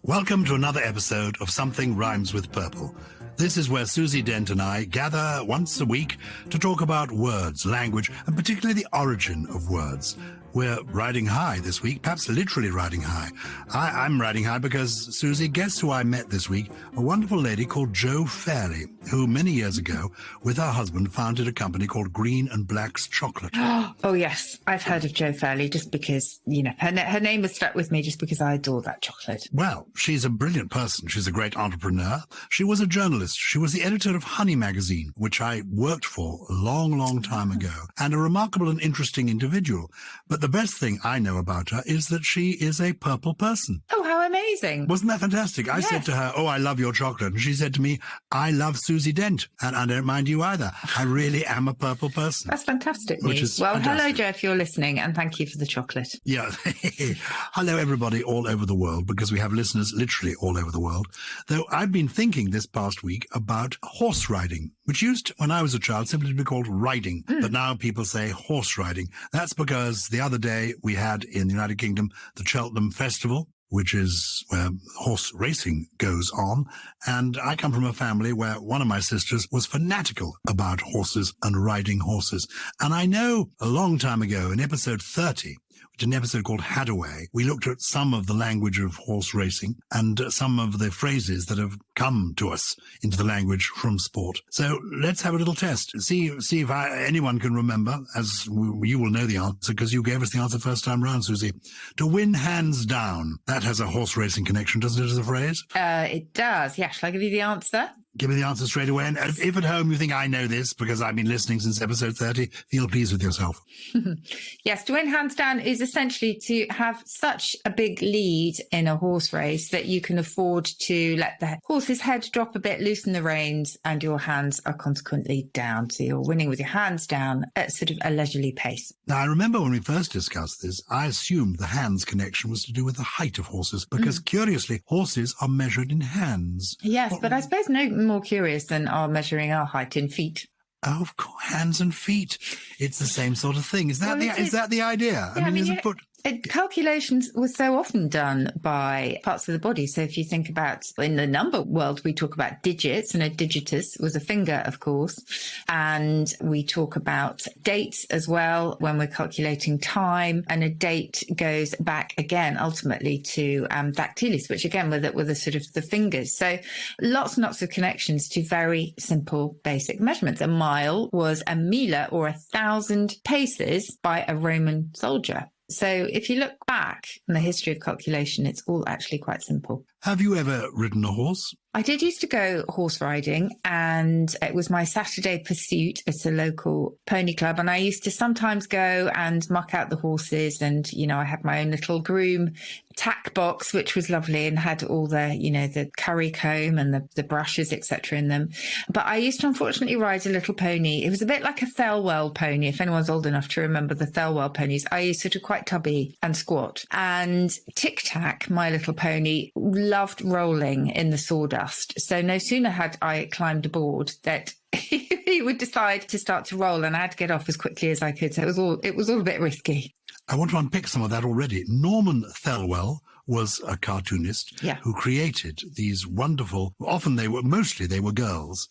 Welcome to another episode of Something Rhymes with Purple. This is where Susie, Dent and I gather once a week to talk about words, language, and particularly the origin of words. We're riding high this week, perhaps literally riding high. I'm riding high because, Susie, guess who I met this week? A wonderful lady called Jo Fairley, who many years ago, with her husband, founded a company called Green and Black's Chocolate. Oh, yes. I've heard of Jo Fairley just because, her name has stuck with me just because I adore that chocolate. Well, she's a brilliant person. She's a great entrepreneur. She was a journalist. She was the editor of Honey magazine, which I worked for a long, long time ago, and a remarkable and interesting individual. But the best thing I know about her is that she is a purple person. Oh, how amazing. Wasn't that fantastic? I said to her, "Oh, I love your chocolate." And she said to me, "I love Susie Dent. And I don't mind you either. I really am a purple person." That's fantastic news. Which is well, fantastic. Hello, Jo, if you're listening, and thank you for the chocolate. Yeah. Hello, everybody all over the world, because we have listeners literally all over the world. Though I've been thinking this past week about horse riding, which used, when I was a child, simply to be called riding. But now people say horse riding. That's because the other day we had in the United Kingdom the Cheltenham Festival, which is where horse racing goes on. And I come from a family where one of my sisters was fanatical about horses and riding horses. And I know a long time ago, in episode 30, which is an episode called Hadaway, we looked at some of the language of horse racing and some of the phrases that have come to us into the language from sport. So let's have a little test. See if anyone can remember, as you will know the answer because you gave us the answer first time round, Susie. To win hands down. That has a horse racing connection, doesn't it, as a phrase? It does. Yeah, shall I give you the answer? Give me the answer straight away. And if at home you think I know this because I've been listening since episode 30, feel pleased with yourself. Yes, to win hands down is essentially to have such a big lead in a horse race that you can afford to let the horse's head drop a bit, loosen the reins, and your hands are consequently down. So you're winning with your hands down at sort of a leisurely pace. Now, I remember when we first discussed this, I assumed the hands connection was to do with the height of horses because, curiously, horses are measured in hands. Yes, but I suppose no more curious than our measuring our height in feet. Oh, of course, hands and feet. It's the same sort of thing. Is that the idea? Yeah, I mean, calculations were so often done by parts of the body. So if you think about in the number world, we talk about digits, and a digitus was a finger, of course. And we talk about dates as well when we're calculating time. And a date goes back again, ultimately, to dactylis, which again were the sort of the fingers. So lots and lots of connections to very simple, basic measurements. A mile was a mila, or 1,000 paces by a Roman soldier. So if you look back in the history of calculation, it's all actually quite simple. have you ever ridden a horse? I did used to go horse riding, and it was my Saturday pursuit at a local pony club. And I used to sometimes go and muck out the horses. And, I had my own little groom tack box, which was lovely and had all the, the curry comb and the brushes, etc. in them. But I used to unfortunately ride a little pony. It was a bit like a Thelwell pony. If anyone's old enough to remember the Thelwell ponies, I used sort of quite tubby and squat. And Tic Tac, my little pony, loved rolling in the sawdust. So no sooner had I climbed aboard that he would decide to start to roll, and I had to get off as quickly as I could. So it was all a bit risky. I want to unpick some of that already. Norman Thelwell was a cartoonist who created these wonderful, mostly they were girls,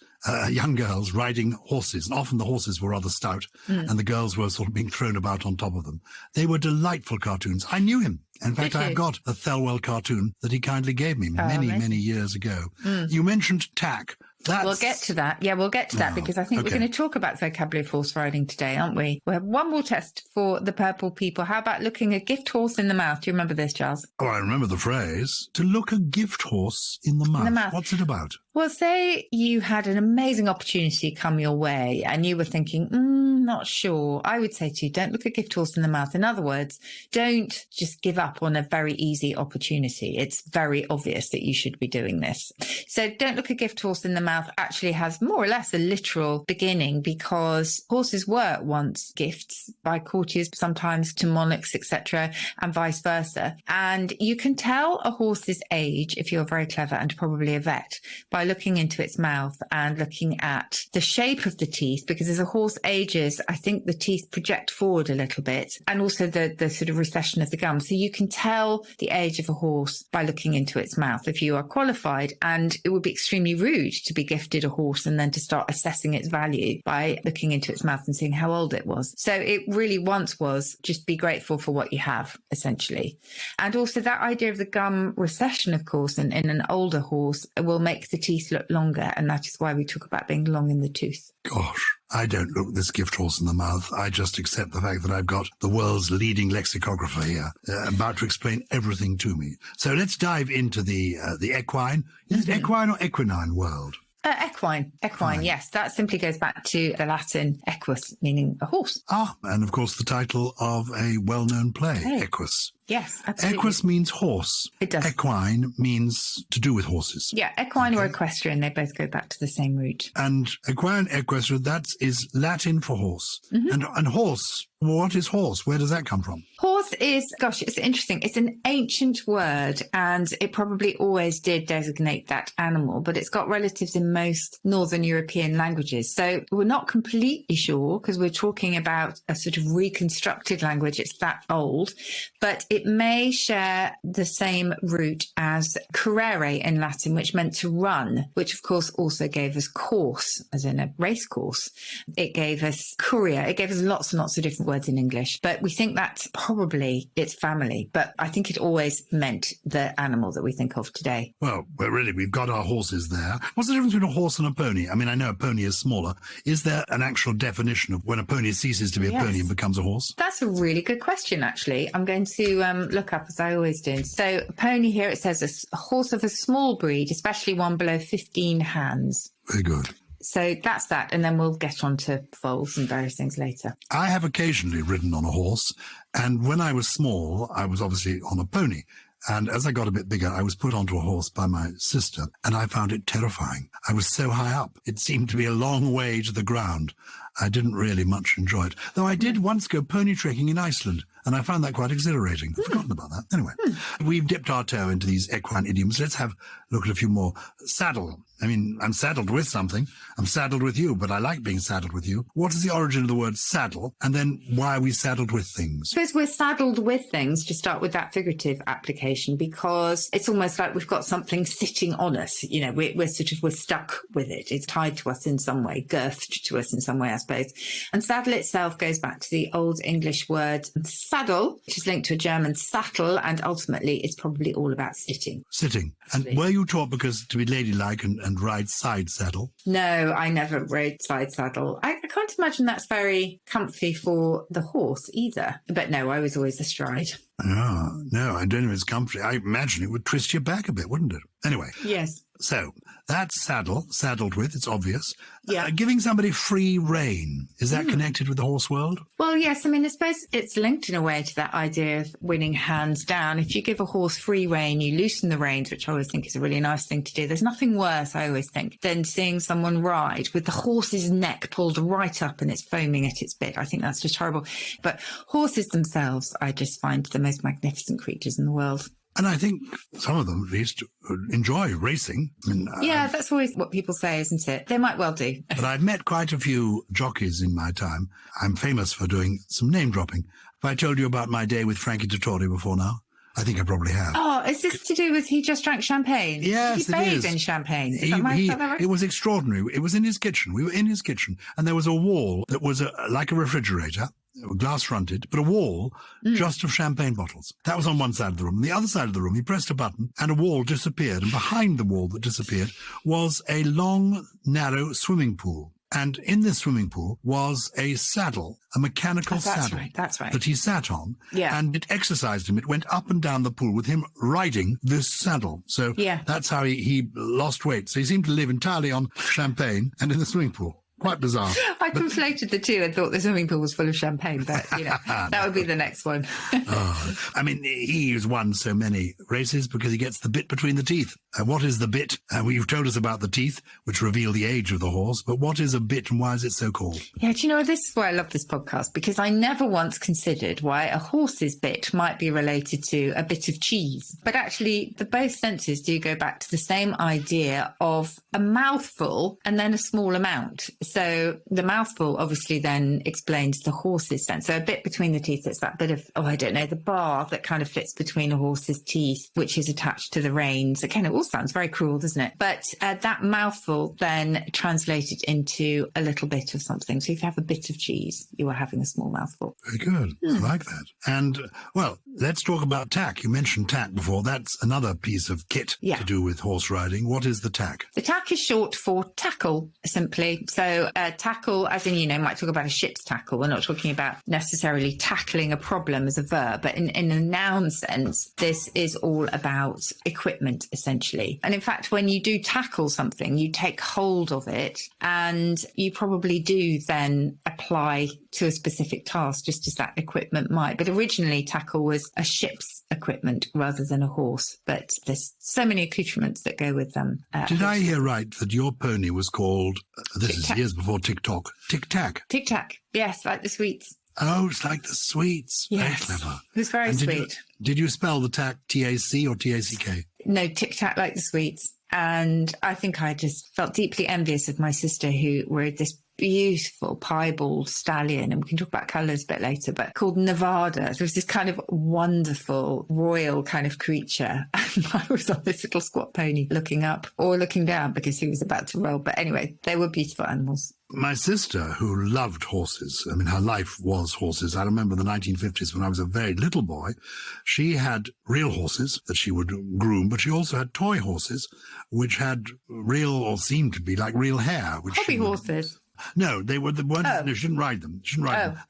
young girls riding horses. And often the horses were rather stout and the girls were sort of being thrown about on top of them. They were delightful cartoons. I knew him. In fact, I've got a Thelwell cartoon that he kindly gave me many years ago. You mentioned tack. We'll get to that. Yeah, we'll get to that because I think we're going to talk about vocabulary of horse riding today, aren't we? We have one more test for the purple people. How about looking a gift horse in the mouth? Do you remember this, Gyles? Oh, I remember the phrase, to look a gift horse in the mouth. What's it about? Well, say you had an amazing opportunity come your way and you were thinking, not sure. I would say to you, don't look a gift horse in the mouth. In other words, don't just give up on a very easy opportunity. It's very obvious that you should be doing this. So don't look a gift horse in the mouth actually has more or less a literal beginning, because horses were once gifts by courtiers, sometimes to monarchs, etc., and vice versa. And you can tell a horse's age, if you're very clever and probably a vet, by looking into its mouth and looking at the shape of the teeth, because as a horse ages, is, I think the teeth project forward a little bit, and also the sort of recession of the gum. So you can tell the age of a horse by looking into its mouth if you are qualified, and it would be extremely rude to be gifted a horse and then to start assessing its value by looking into its mouth and seeing how old it was. So it really once was just be grateful for what you have, essentially. And also that idea of the gum recession, of course, in an older horse will make the teeth look longer, and that is why we talk about being long in the tooth. Gosh, I don't look this gift horse in the mouth. I just accept the fact that I've got the world's leading lexicographer here, about to explain everything to me. So let's dive into the equine. Is it equine or equine world? Equine, yes. That simply goes back to the Latin equus, meaning a horse. Ah, and of course the title of a well-known play, Equus. Yes, absolutely. Equus means horse. It does. Equine means to do with horses. Yeah, equine or equestrian, they both go back to the same root. And equine, equestrian, that is Latin for horse. And horse, what is horse? Where does that come from? Horse is, gosh, it's interesting. It's an ancient word, and it probably always did designate that animal, but it's got relatives in most Northern European languages. So we're not completely sure, because we're talking about a sort of reconstructed language. It's that old, but it may share the same root as currere in Latin, which meant to run, which of course also gave us course, as in a race course. It gave us courier. It gave us lots and lots of different words in English, but we think that's probably its family. But I think it always meant the animal that we think of today. Well, really, we've got our horses there. What's the difference between a horse and a pony? I mean, I know a pony is smaller. Is there an actual definition of when a pony ceases to be a pony and becomes a horse? That's a really good question, actually. I'm going to look up, as I always do. So a pony here, it says a horse of a small breed, especially one below 15 hands. Very good. So that's that. And then we'll get on to foals and various things later. I have occasionally ridden on a horse. And when I was small, I was obviously on a pony. And as I got a bit bigger, I was put onto a horse by my sister, and I found it terrifying. I was so high up. It seemed to be a long way to the ground. I didn't really much enjoy it, though I did once go pony trekking in Iceland, and I found that quite exhilarating. I've forgotten about that. Anyway, we've dipped our toe into these equine idioms. Let's have a look at a few more. Saddle. I mean, I'm saddled with something. I'm saddled with you, but I like being saddled with you. What is the origin of the word saddle? And then why are we saddled with things? Because we're saddled with things, to start with that figurative application, because it's almost like we've got something sitting on us. You know, we're stuck with it. It's tied to us in some way, girthed to us in some way, I suppose. And saddle itself goes back to the Old English word saddle, which is linked to a German sattel, and ultimately it's probably all about sitting. Sitting. And were you taught because to be ladylike and ride side saddle? No, I never rode side saddle. I can't imagine that's very comfy for the horse either. But no, I was always astride. No, I don't know if it's comfy. I imagine it would twist your back a bit, wouldn't it? Anyway. Yes. So that's saddled with, it's obvious. Yeah. Giving somebody free rein, is that connected with the horse world? Well, yes. I mean, I suppose it's linked in a way to that idea of winning hands down. If you give a horse free rein, you loosen the reins, which I always think is a really nice thing to do. There's nothing worse, I always think, than seeing someone ride with the horse's neck pulled right up and it's foaming at its bit. I think that's just horrible. But horses themselves, I just find the most magnificent creatures in the world. And I think some of them at least enjoy racing. I mean, yeah, that's always what people say, isn't it? They might well do. But I've met quite a few jockeys in my time. I'm famous for doing some name dropping. Have I told you about my day with Frankie Dettori before now? I think I probably have. Oh, is this to do with he just drank champagne? Yes, Did he it is. bathe in champagne? Is that right? It was extraordinary. It was in his kitchen. We were in his kitchen, and there was a wall that was like a refrigerator, glass fronted, but a wall just of champagne bottles. That was on one side of the room. On the other side of the room, he pressed a button and a wall disappeared. And behind the wall that disappeared was a long, narrow swimming pool. And in this swimming pool was a saddle, a mechanical saddle. That's right. That he sat on. Yeah. And it exercised him. It went up and down the pool with him riding this saddle. So that's how he lost weight. So he seemed to live entirely on champagne and in the swimming pool. Quite bizarre. I conflated the two and thought the swimming pool was full of champagne, but, you know, that would be the next one. I mean, he's won so many races because he gets the bit between the teeth. What is the bit? You've told us about the teeth, which reveal the age of the horse, but what is a bit and why is it so called? Yeah, do you know, this is why I love this podcast, because I never once considered why a horse's bit might be related to a bit of cheese. But actually, both senses do go back to the same idea of a mouthful and then a small amount. So the mouthful obviously then explains the horse's sense. So a bit between the teeth, it's that bit of, the bar that kind of fits between a horse's teeth, which is attached to the reins. Again, it all sounds very cruel, doesn't it? But that mouthful then translated into a little bit of something. So if you have a bit of cheese, you are having a small mouthful. Very good. I like that. And, well, let's talk about tack. You mentioned tack before. That's another piece of kit to do with horse riding. What is the tack? The tack is short for tackle, simply. So tackle, as in, might talk about a ship's tackle. We're not talking about necessarily tackling a problem as a verb, but in a noun sense, this is all about equipment, essentially. And in fact, when you do tackle something, you take hold of it and you probably do then apply to a specific task, just as that equipment might. But originally, tackle was a ship's equipment rather than a horse. But there's so many accoutrements that go with them. Did I hear right that your pony was called, this is years before TikTok, Tic Tac? Tic Tac, yes, like the sweets. Oh, it's like the sweets. Yes. Very clever. It was very sweet. Did you spell the tack T-A-C or T-A-C-K? No, Tic Tac like the sweets. And I think I just felt deeply envious of my sister, who rode this beautiful piebald stallion, and we can talk about colours a bit later, but called Nevada. There was this kind of wonderful royal kind of creature. And I was on this little squat pony looking up or looking down because he was about to roll. But anyway, they were beautiful animals. My sister, who loved horses, I mean, her life was horses. I remember the 1950s when I was a very little boy. She had real horses that she would groom, but she also had toy horses, which had real, or seemed to be like real hair. Hobby horses. No, they were the ones. No, she didn't ride them.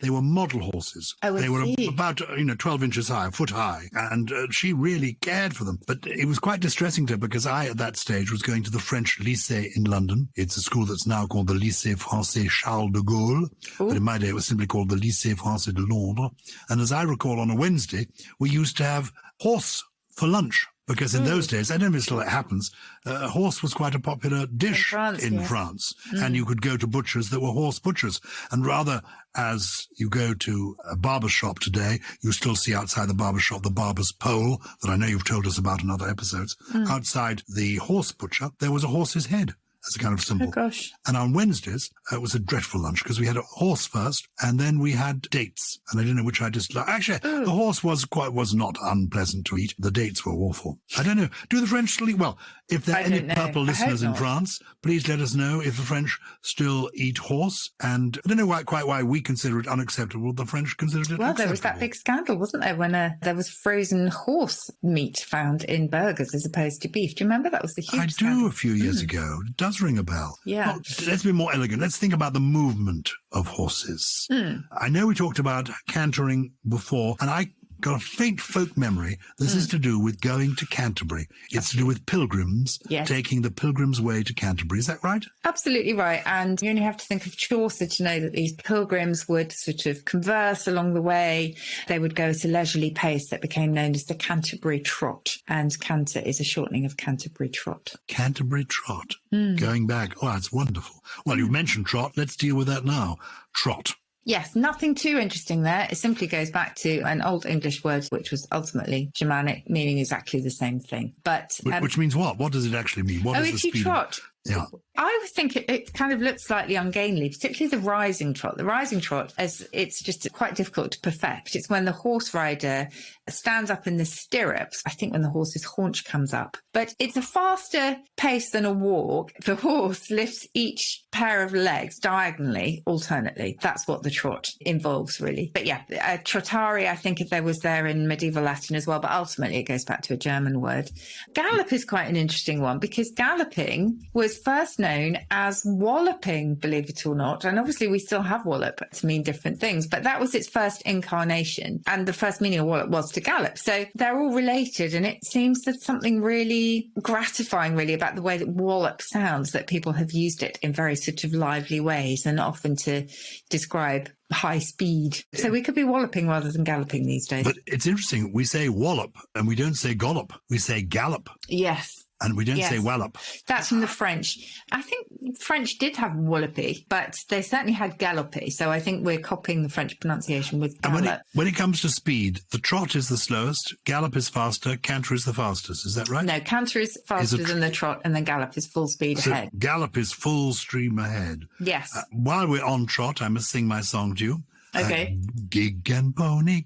They were model horses. They were about 12 inches high, a foot high, and she really cared for them. But it was quite distressing to her because I, at that stage, was going to the French Lycée in London. It's a school that's now called the Lycée Français Charles de Gaulle, but in my day it was simply called the Lycée Français de Londres. And as I recall, on a Wednesday we used to have horse for lunch. Because in those days, I don't know if it still happens, a horse was quite a popular dish in France. And you could go to butchers that were horse butchers. And rather, as you go to a barber shop today, you still see outside the barber shop the barber's pole that I know you've told us about in other episodes. Outside the horse butcher, there was a horse's head as a kind of symbol. Oh, gosh. And on Wednesdays, it was a dreadful lunch because we had a horse first and then we had dates. And I don't know which I disliked. Actually, the horse was not unpleasant to eat. The dates were awful. I don't know. Do the French still eat? Well, if there are any purple listeners in France, please let us know if the French still eat horse. And I don't know quite why we consider it unacceptable. The French considered it acceptable. There was that big scandal, wasn't there, when there was frozen horse meat found in burgers as opposed to beef. Do you remember? That was the huge scandal. I do, a few years ago. It does ring a bell. Yeah. Well, let's be more elegant. Let's think about the movement of horses. I know we talked about cantering before, and I got a faint folk memory. This is to do with going to Canterbury. It's to do with pilgrims taking the Pilgrim's Way to Canterbury. Is that right? Absolutely right. And you only have to think of Chaucer to know that these pilgrims would sort of converse along the way. They would go at a leisurely pace that became known as the Canterbury Trot. And canter is a shortening of Canterbury Trot. Canterbury Trot. Going back. Oh, that's wonderful. Well, you've mentioned trot. Let's deal with that now. Trot. Yes, nothing too interesting there. It simply goes back to an Old English word, which was ultimately Germanic, meaning exactly the same thing. But which means what? What does it actually mean? What is the speed? If you trot. Yeah. I would think it kind of looks slightly ungainly, particularly the rising trot. The rising trot, as it's just quite difficult to perfect. It's when the horse rider stands up in the stirrups, I think when the horse's haunch comes up. But it's a faster pace than a walk. The horse lifts each pair of legs diagonally, alternately. That's what the trot involves, really. But yeah, trottare, I think there was there in medieval Latin as well, but ultimately it goes back to a German word. Gallop is quite an interesting one because galloping was first known as walloping, believe it or not. And obviously we still have wallop to mean different things, but that was its first incarnation. And the first meaning of wallop was to gallop. So they're all related. And it seems there's something really gratifying, really, about the way that wallop sounds, that people have used it in very sort of lively ways and often to describe high speed. So we could be walloping rather than galloping these days. But it's interesting. We say wallop and we don't say gollop. We say gallop. Yes. And we don't say Yes. wallop. That's from the French. I think French did have wallopy, but they certainly had gallopy. So I think we're copying the French pronunciation with And gallop. when it comes to speed, the trot is the slowest, gallop is faster, canter is the fastest. Is that right? No, canter is faster than the trot, and then gallop is full speed ahead. Gallop is full stream ahead. Yes. While we're on trot, I must sing my song to you. Okay. Gig and pony,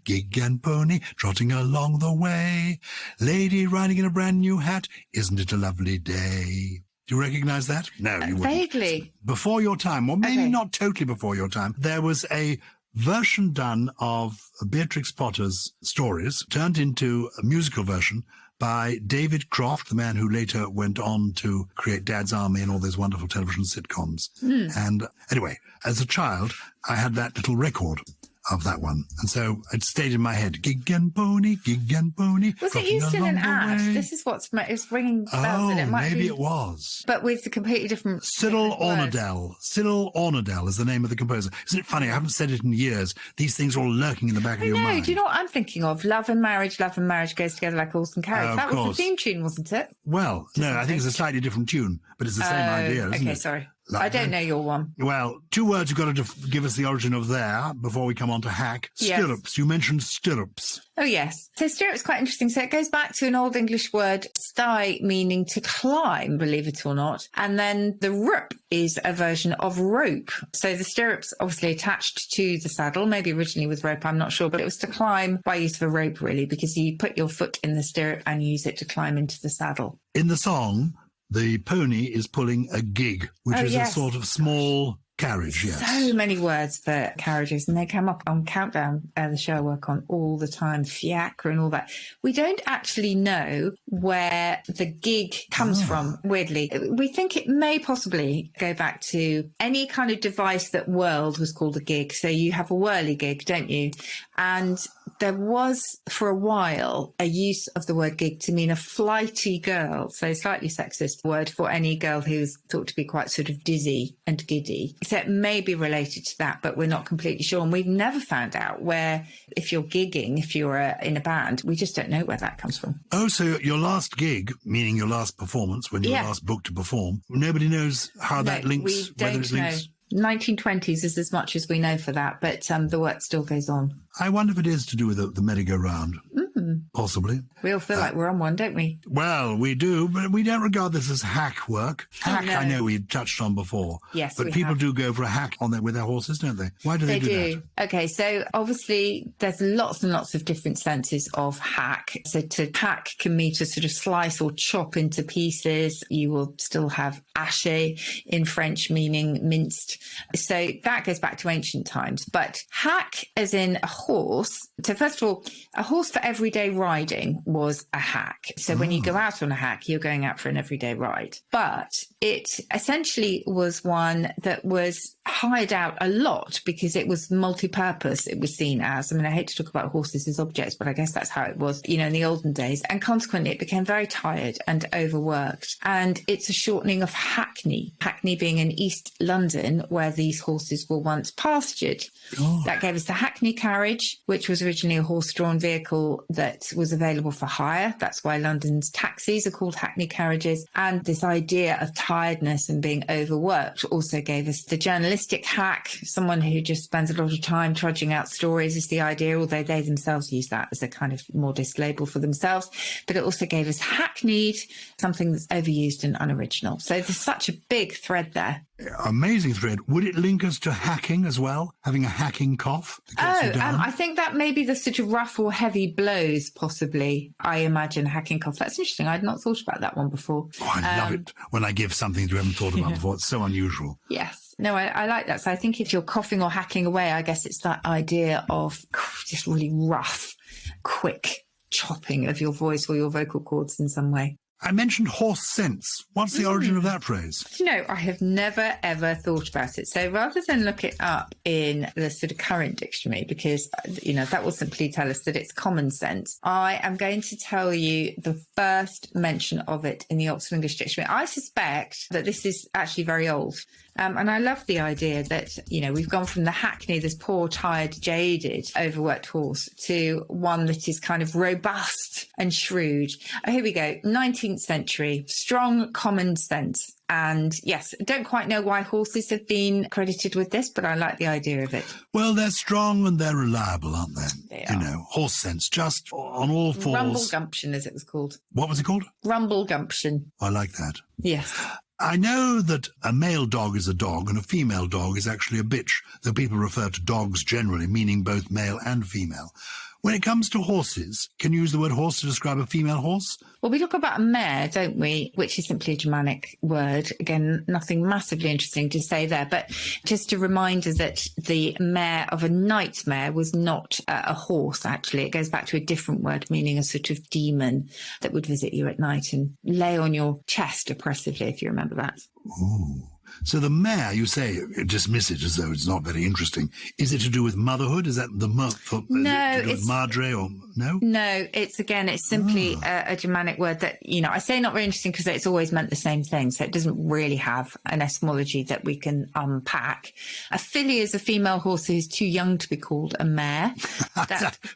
trotting along the way. Lady riding in a brand new hat, isn't it a lovely day? Do you recognize that? No, you wouldn't. Vaguely. Before your time, or maybe Okay. not totally before your time, there was a version done of Beatrix Potter's stories, turned into a musical version by David Croft, the man who later went on to create Dad's Army and all those wonderful television sitcoms. And anyway, as a child, I had that little record of that one. And so it stayed in my head. Gig and pony, Was it used in an along the ad? way. This is it's ringing bells, and it might maybe be, it was. but with a completely different. Cyril different words. Ornadell. Cyril Ornadell is the name of the composer. Isn't it funny? I haven't said it in years. These things are all lurking in the back of your No, mind. do you know what I'm thinking of? Love and marriage goes together like horse and carriage. Of That was course. the theme tune, wasn't it? Well, no, I think it's a slightly different tune, but it's the same idea, isn't okay, it? sorry. Like I don't know your one. Well, two words you've got to give us the origin of there before we come on to hack. Yes. Stirrups. You mentioned stirrups. Oh, yes. So stirrup's quite interesting. So it goes back to an Old English word, sty, meaning to climb, believe it or not. And then the rup is a version of rope. So the stirrups obviously attached to the saddle, maybe originally with rope, I'm not sure, but it was to climb by use of a rope, really, because you put your foot in the stirrup and use it to climb into the saddle. In the song, the pony is pulling a gig, which is yes. a sort of small carriage, yes. So many words for carriages, and they come up on Countdown, the show I work on all the time, fiacre and all that. We don't actually know where the gig comes from, weirdly. We think it may possibly go back to any kind of device that whirled was called a gig. So you have a whirly gig, don't you? And there was, for a while, a use of the word gig to mean a flighty girl, so slightly sexist word for any girl who's thought to be quite sort of dizzy and giddy. So it may be related to that, but we're not completely sure. And we've never found out where, if you're gigging, if you're in a band, we just don't know where that comes from. Oh, so your last gig, meaning your last performance, when you were last booked to perform, nobody knows how that links, we whether don't it links? know. 1920s is as much as we know for that, but the work still goes on. I wonder if it is to do with the merry-go-round. Possibly. We all feel like we're on one, don't we? Well, we do, but we don't regard this as hack work. Hack, no. I know we touched on before. Yes, but we people have. do go for a hack with their horses, don't they? Why do they do that? Okay, so obviously there's lots and lots of different senses of hack. So to hack can mean to sort of slice or chop into pieces. You will still have haché in French, meaning minced. So that goes back to ancient times. But hack as in a horse. So first of all, a horse for everyday riding was a hack. So when you go out on a hack, you're going out for an everyday ride. But it essentially was one that was hired out a lot because it was multi-purpose. It was seen as, I mean, I hate to talk about horses as objects, but I guess that's how it was, in the olden days. And consequently, it became very tired and overworked. And it's a shortening of hackney. Hackney being in East London, where these horses were once pastured. Oh. That gave us the hackney carriage, which was originally a horse-drawn vehicle that was available for hire. That's why London's taxis are called hackney carriages. And this idea of tiredness and being overworked also gave us the journalistic hack. Someone who just spends a lot of time trudging out stories is the idea, although they themselves use that as a kind of modest label for themselves. But it also gave us hackneyed, something that's overused and unoriginal. So there's such a big thread there. Amazing thread. Would it link us to hacking as well? Having a hacking cough that gets you down? I think that may be the sort of rough or heavy blows, possibly. I imagine hacking cough. That's interesting. I'd not thought about that one before. Oh, I love it when I give something you haven't thought about before. It's so unusual. Yes. No, I like that. So I think if you're coughing or hacking away, I guess it's that idea of just really rough, quick chopping of your voice or your vocal cords in some way. I mentioned horse sense. What's the origin of that phrase? I have never, ever thought about it. So rather than look it up in the sort of current dictionary, because, that will simply tell us that it's common sense, I am going to tell you the first mention of it in the Oxford English Dictionary. I suspect that this is actually very old. And I love the idea that, we've gone from the hackney, this poor, tired, jaded, overworked horse, to one that is kind of robust and shrewd. Oh, here we go. 19th century, strong common sense. And yes, I don't quite know why horses have been credited with this, but I like the idea of it. Well, they're strong and they're reliable, aren't they? They are. Horse sense, just on all fours. Rumble gumption, as it was called. What was it called? Rumble gumption. I like that. Yes. I know that a male dog is a dog and a female dog is actually a bitch, though people refer to dogs generally, meaning both male and female. When it comes to horses, can you use the word horse to describe a female horse? Well, we talk about a mare, don't we? Which is simply a Germanic word. Again, nothing massively interesting to say there, but just a reminder that the mare of a nightmare was not a horse, actually. It goes back to a different word, meaning a sort of demon that would visit you at night and lay on your chest oppressively, if you remember that. Ooh. So the mare, you say, dismiss it as though it's not very interesting. Is it to do with motherhood? Is that the No, it's madre or no? No, it's simply a Germanic word that, I say not very interesting because it's always meant the same thing. So it doesn't really have an etymology that we can unpack. A filly is a female horse who's too young to be called a mare.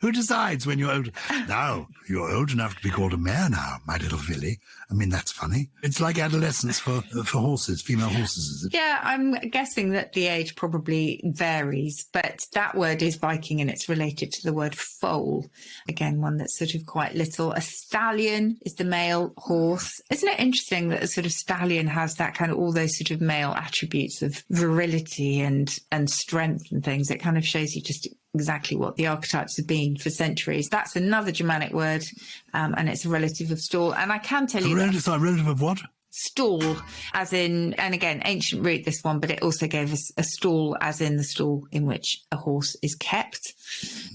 Who decides when you're old? Now, you're old enough to be called a mare now, my little filly. I mean, that's funny. It's like adolescence for horses, female horses, is it? Yeah, I'm guessing that the age probably varies, but that word is Viking and it's related to the word foal. Again, one that's sort of quite little. A stallion is the male horse. Isn't it interesting that a sort of stallion has that kind of all those sort of male attributes of virility and strength and things? It kind of shows you just exactly what the archetypes have been for centuries. That's another Germanic word, and it's a relative of stall. And I can tell you... Relative of what? Stall, as in, and again, ancient root, this one, but it also gave us a stall, as in the stall in which a horse is kept.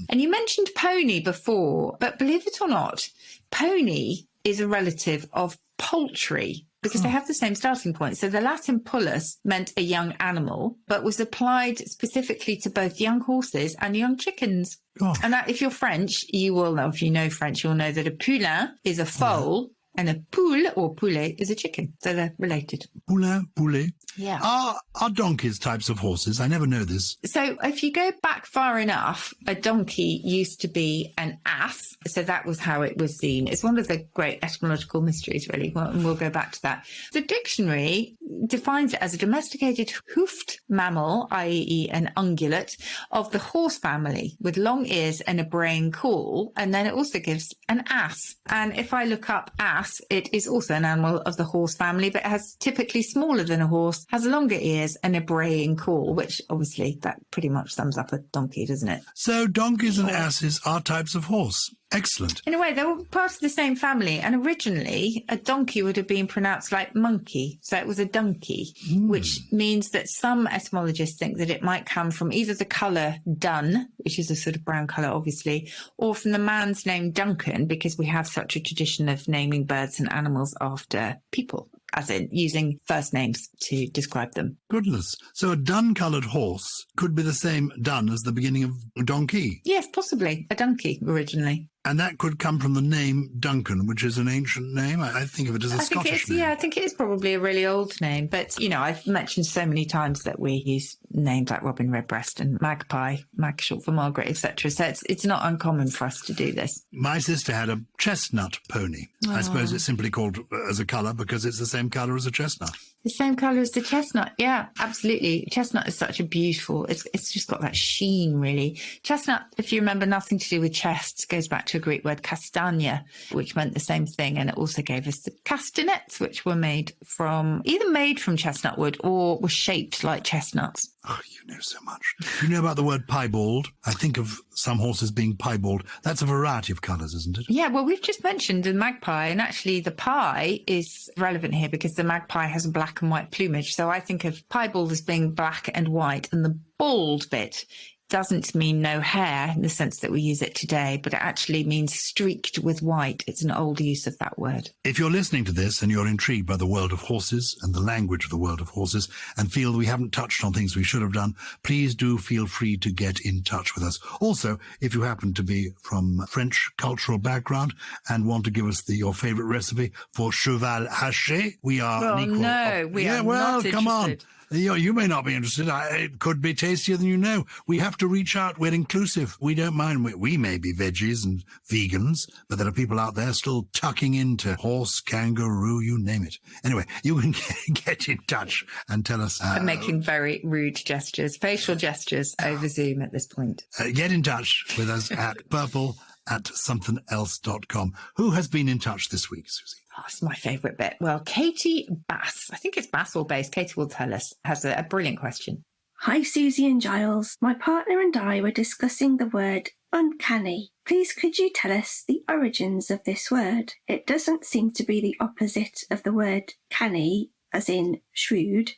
And you mentioned pony before, but believe it or not, pony is a relative of poultry, because they have the same starting point. So the Latin pullus meant a young animal, but was applied specifically to both young horses and young chickens. Oh. And that, if you're French, you will know, if you know French, you'll know that a poulain is a foal and a poule or poulet is a chicken. So they're related. Poulain, poulet. Yeah. Are donkeys types of horses? I never know this. So if you go back far enough, a donkey used to be an ass. So that was how it was seen. It's one of the great etymological mysteries, really. And we'll go back to that. The dictionary defines it as a domesticated hoofed mammal, i.e. an ungulate, of the horse family with long ears and a braying call. And then it also gives an ass. And if I look up ass, it is also an animal of the horse family, but it has typically smaller than a horse, has longer ears and a braying call, which obviously that pretty much sums up a donkey, doesn't it? So donkeys and asses are types of horse. Excellent. In a way, they were part of the same family. And originally, a donkey would have been pronounced like monkey. So it was a donkey, which means that some etymologists think that it might come from either the colour dun, which is a sort of brown colour, obviously, or from the man's name Duncan, because we have such a tradition of naming birds and animals after people, as in using first names to describe them. Goodness. So a dun-coloured horse could be the same dun as the beginning of donkey. Yes, possibly. A donkey originally. And that could come from the name Duncan, which is an ancient name. I think of it as a Scottish name. Yeah, I think it is probably a really old name. But, I've mentioned so many times that we use names like Robin Redbreast and Magpie, Mag short for Margaret, etc. So it's not uncommon for us to do this. My sister had a chestnut pony. I suppose it's simply called as a colour because it's the same colour as a chestnut. The same colour as the chestnut. Yeah, absolutely. Chestnut is such a beautiful, it's just got that sheen, really. Chestnut, if you remember, nothing to do with chests, goes back to a Greek word castagna, which meant the same thing. And it also gave us the castanets, which were either made from chestnut wood or were shaped like chestnuts. Oh, you know so much. You know about the word piebald? I think of some horses being piebald. That's a variety of colours, isn't it? Yeah, well, we've just mentioned the magpie, and actually the pie is relevant here because the magpie has black and white plumage. So I think of piebald as being black and white, and the bald bit doesn't mean no hair in the sense that we use it today, but it actually means streaked with white. It's an old use of that word. If you're listening to this and you're intrigued by the world of horses and the language of the world of horses and feel we haven't touched on things we should have done, please do feel free to get in touch with us. Also, if you happen to be from French cultural background and want to give us your favourite recipe for cheval haché, we are Oh, an equal... no, we are not come on. interested. You may not be interested. It could be tastier than you know. We have to reach out. We're inclusive. We don't mind. We may be veggies and vegans, but there are people out there still tucking into horse, kangaroo, you name it. Anyway, you can get in touch and tell us. I'm making very rude gestures, facial gestures over Zoom at this point. Get in touch with us at purple@somethingelse.com. Who has been in touch this week, Susie? Oh, it's my favourite bit. Well, Katie Bass, I think it's Bass or Bass, Katie will tell us, has a brilliant question. Hi, Susie and Gyles. My partner and I were discussing the word uncanny. Please could you tell us the origins of this word? It doesn't seem to be the opposite of the word canny, as in shrewd.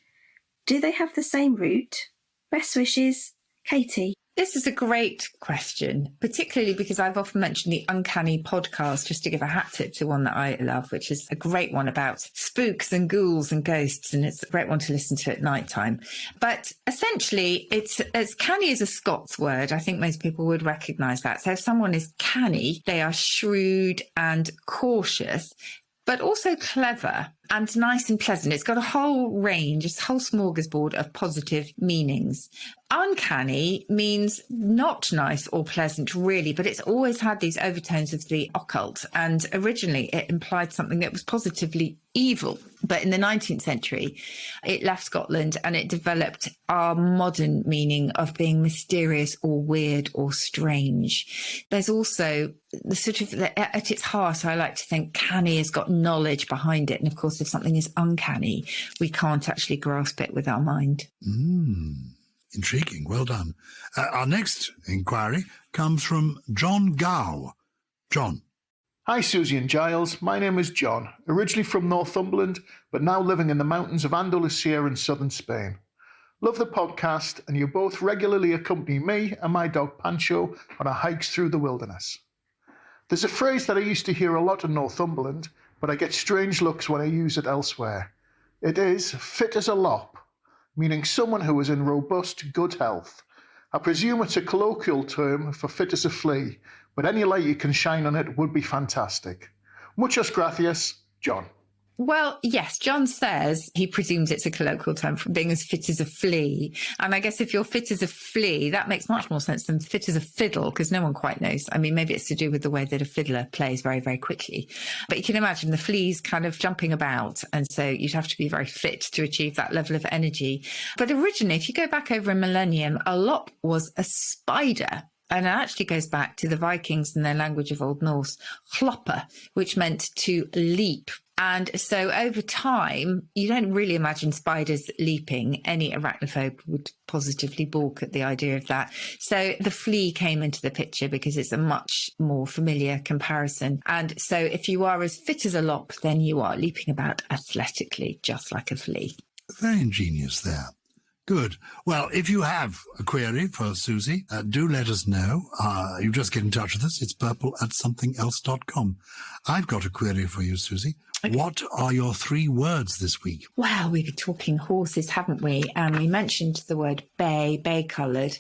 Do they have the same root? Best wishes, Katie. This is a great question, particularly because I've often mentioned the Uncanny podcast, just to give a hat tip to one that I love, which is a great one about spooks and ghouls and ghosts. And it's a great one to listen to at night time. But essentially, it's as canny as a Scots word. I think most people would recognise that. So if someone is canny, they are shrewd and cautious, but also clever and nice and pleasant. It's got a whole range, a whole smorgasbord of positive meanings. Uncanny means not nice or pleasant, really, but it's always had these overtones of the occult. And originally it implied something that was positively evil. But in the 19th century, it left Scotland and it developed our modern meaning of being mysterious or weird or strange. There's also the sort of, at its heart, I like to think canny has got knowledge behind it. And of course, if something is uncanny, we can't actually grasp it with our mind. Intriguing. Well done. Our next inquiry comes from John Gow. John. Hi, Susie and Gyles. My name is John, originally from Northumberland, but now living in the mountains of Andalusia in southern Spain. Love the podcast, and you both regularly accompany me and my dog Pancho on our hikes through the wilderness. There's a phrase that I used to hear a lot in Northumberland, but I get strange looks when I use it elsewhere. It is fit as a lop, meaning someone who is in robust, good health. I presume it's a colloquial term for fit as a flea, but any light you can shine on it would be fantastic. Muchas gracias, John. Well, yes, John says he presumes it's a colloquial term for being as fit as a flea. And I guess if you're fit as a flea, that makes much more sense than fit as a fiddle, because no one quite knows. I mean, maybe it's to do with the way that a fiddler plays very, very quickly. But you can imagine the fleas kind of jumping about. And so you'd have to be very fit to achieve that level of energy. But originally, if you go back over a millennium, a lop was a spider. And it actually goes back to the Vikings and their language of Old Norse, hloppa, which meant to leap. And so over time, you don't really imagine spiders leaping. Any arachnophobe would positively balk at the idea of that. So the flea came into the picture because it's a much more familiar comparison. And so if you are as fit as a lop, then you are leaping about athletically, just like a flea. Very ingenious there. Good. Well, if you have a query for Susie, do let us know. You just get in touch with us. It's purple@somethingelse.com. I've got a query for you, Susie. Okay. What are your 3 words this week? Well, we've been talking horses, haven't we? And we mentioned the word bay-coloured.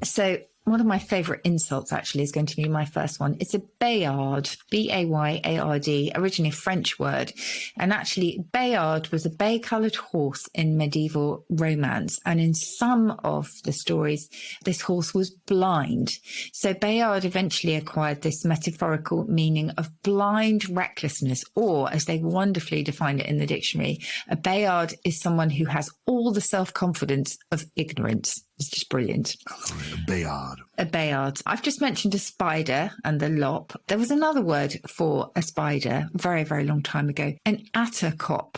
So one of my favourite insults, actually, is going to be my first one. It's a bayard, B-A-Y-A-R-D, originally a French word. And actually, bayard was a bay-coloured horse in medieval romance. And in some of the stories, this horse was blind. So bayard eventually acquired this metaphorical meaning of blind recklessness, or, as they wonderfully define it in the dictionary, a bayard is someone who has all the self-confidence of ignorance. It's just brilliant. A bayard. A bayard. I've just mentioned a spider and the lop. There was another word for a spider very, very long time ago, an attercop.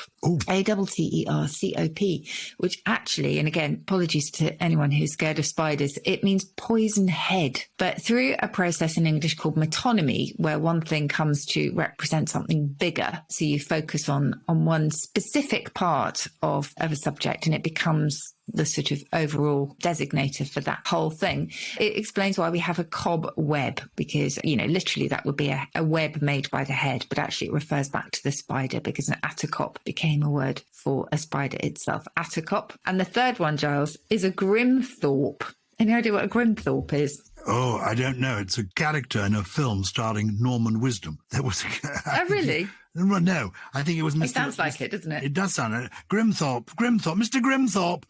A-T-T-E-R-C-O-P, which actually, and again, apologies to anyone who's scared of spiders, it means poison head. But through a process in English called metonymy, where one thing comes to represent something bigger, so you focus on one specific part of a subject and it becomes the sort of overall designator for that whole thing. It explains why we have a cobweb, because, you know, literally that would be a web made by the head, but actually it refers back to the spider because an attercop became a word for a spider itself. Attercop. And the third one, Gyles, is a Grimthorpe. Any idea what a Grimthorpe is? Oh, I don't know. It's a character in a film starring Norman Wisdom. There was Oh, really? Well, no, I think it was Mr. It sounds like it, doesn't it? It does sound like Grimthorpe, Mr. Grimthorpe.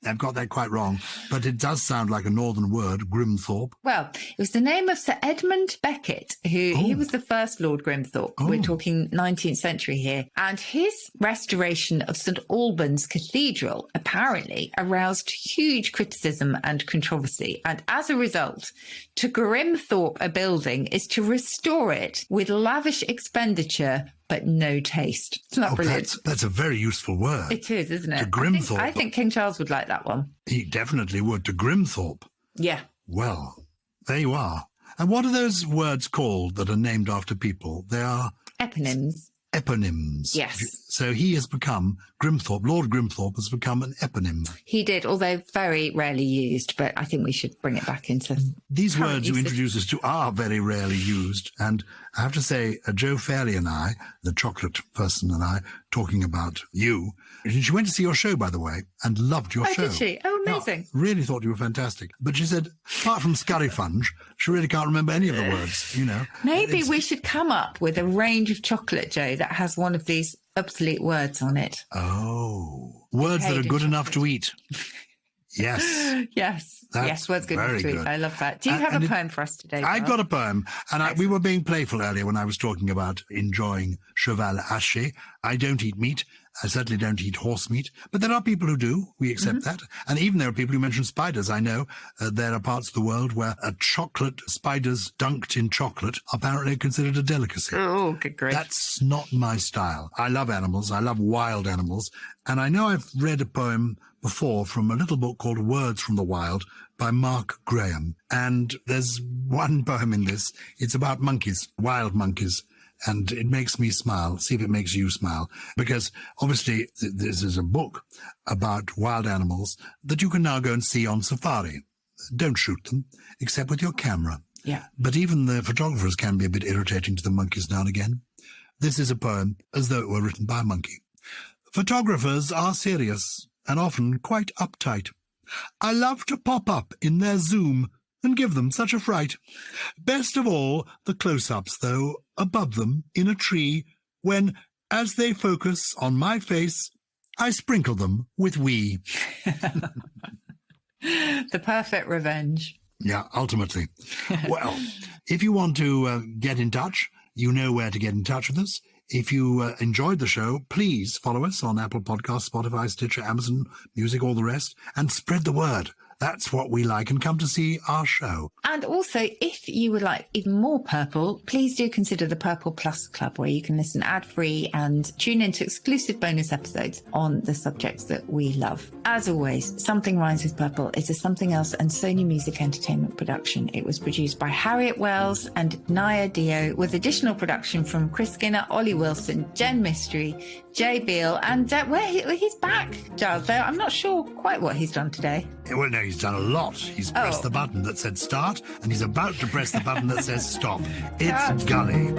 I've got that quite wrong, but it does sound like a northern word, Grimthorpe. Well, it was the name of Sir Edmund Becket, he was the first Lord Grimthorpe. We're talking 19th century here. And his restoration of St. Albans Cathedral apparently aroused huge criticism and controversy. And as a result, to Grimthorpe a building is to restore it with lavish expenditure but no taste. Isn't that brilliant? That's a very useful word. It is, isn't it? To Grimthorpe. I think King Charles would like that one. He definitely would. To Grimthorpe. Yeah. Well, there you are. And what are those words called that are named after people? They are... Eponyms. Eponyms. Yes. So he has become, Lord Grimthorpe has become an eponym. He did, although very rarely used, but I think we should bring it back into... These words you usage. introduce us to are very rarely used. And I have to say, Joe Fairley and I, the chocolate person and I, talking about you, she went to see your show, by the way, and loved your show. Oh, did she? Oh, amazing. Yeah, really thought you were fantastic. But she said, apart from scurryfunge, she really can't remember any of the words, you know. Maybe we should come up with a range of chocolate, Joe, that has one of these obsolete words on it. Oh, words that are good enough to eat. Yes. Yes. That's yes, words good enough very to eat. good. I love that. Do you have a poem for us today? I got a poem, and we were being playful earlier when I was talking about enjoying cheval haché. I don't eat meat. I certainly don't eat horse meat, but there are people who do. We accept that. And even there are people who mention spiders. I know there are parts of the world where spiders dunked in chocolate are apparently considered a delicacy. Oh, good grief. That's not my style. I love animals. I love wild animals. And I know I've read a poem before from a little book called Words from the Wild by Mark Graham. And there's one poem in this. It's about monkeys, wild monkeys. And it makes me smile. See if it makes you smile. Because obviously this is a book about wild animals that you can now go and see on safari. Don't shoot them, except with your camera. Yeah. But even the photographers can be a bit irritating to the monkeys now and again. This is a poem as though it were written by a monkey. Photographers are serious and often quite uptight. I love to pop up in their zoom and give them such a fright. Best of all, the close-ups, though, above them in a tree, when, as they focus on my face, I sprinkle them with wee. The perfect revenge. Yeah, ultimately. Well, if you want to get in touch, you know where to get in touch with us. If you enjoyed the show, please follow us on Apple Podcasts, Spotify, Stitcher, Amazon Music, all the rest, and spread the word. That's what we like, and come to see our show. And also, if you would like even more Purple, please do consider the Purple Plus Club, where you can listen ad-free and tune into exclusive bonus episodes on the subjects that we love. As always, Something Rhymes with Purple is a Something Else and Sony Music Entertainment production. It was produced by Harriet Wells and Naya Dio, with additional production from Chris Skinner, Ollie Wilson, Jen Mystery, Jay Beale, and he's back, Gyles. I'm not sure quite what he's done today. Well, no, he's done a lot. He's pressed the button that said start, and he's about to press the button that says stop. It's Gully.